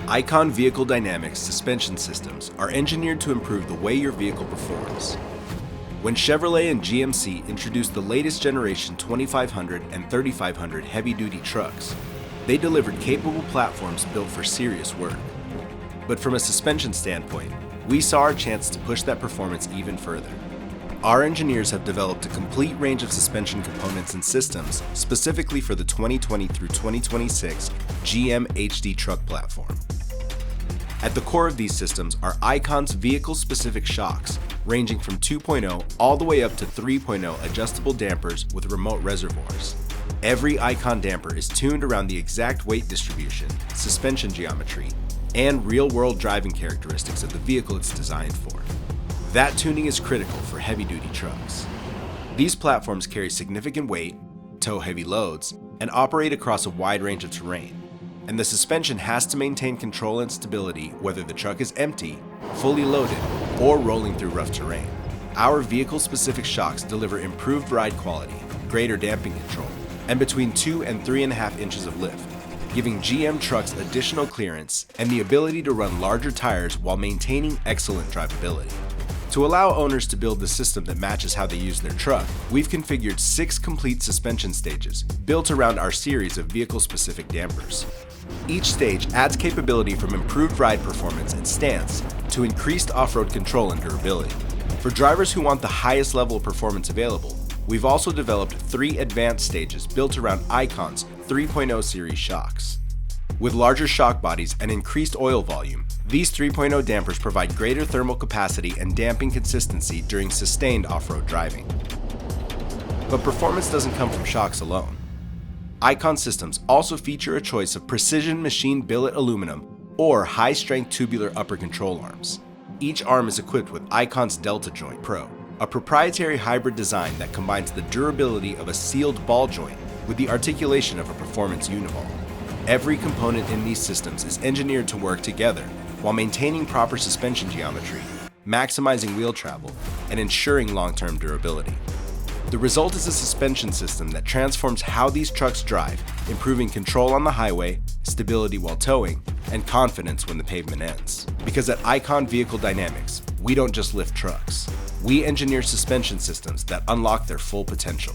Icon Vehicle Dynamics suspension systems are engineered to improve the way your vehicle performs. When Chevrolet and GMC introduced the latest generation 2500 and 3500 heavy-duty trucks, they delivered capable platforms built for serious work. But from a suspension standpoint, we saw our chance to push that performance even further. Our engineers have developed a complete range of suspension components and systems specifically for the 2020 through 2026 GM HD truck platform. At the core of these systems are Icon's vehicle-specific shocks, ranging from 2.0 all the way up to 3.0 adjustable dampers with remote reservoirs. Every Icon damper is tuned around the exact weight distribution, suspension geometry, and real-world driving characteristics of the vehicle it's designed for. That tuning is critical for heavy-duty trucks. These platforms carry significant weight, tow heavy loads, and operate across a wide range of terrain. And the suspension has to maintain control and stability whether the truck is empty, fully loaded, or rolling through rough terrain. Our vehicle-specific shocks deliver improved ride quality, greater damping control, and between 2 and 3.5 inches of lift, giving GM trucks additional clearance and the ability to run larger tires while maintaining excellent drivability. To allow owners to build the system that matches how they use their truck, we've configured 6 complete suspension stages built around our series of vehicle-specific dampers. Each stage adds capability from improved ride performance and stance to increased off-road control and durability. For drivers who want the highest level of performance available, we've also developed 3 advanced stages built around Icon's 3.0 series shocks. With larger shock bodies and increased oil volume, these 3.0 dampers provide greater thermal capacity and damping consistency during sustained off-road driving. But performance doesn't come from shocks alone. Icon systems also feature a choice of precision machined billet aluminum or high-strength tubular upper control arms. Each arm is equipped with Icon's Delta Joint Pro, a proprietary hybrid design that combines the durability of a sealed ball joint with the articulation of a performance uniball. Every component in these systems is engineered to work together while maintaining proper suspension geometry, maximizing wheel travel, and ensuring long-term durability. The result is a suspension system that transforms how these trucks drive, improving control on the highway, stability while towing, and confidence when the pavement ends. Because at Icon Vehicle Dynamics, we don't just lift trucks. We engineer suspension systems that unlock their full potential.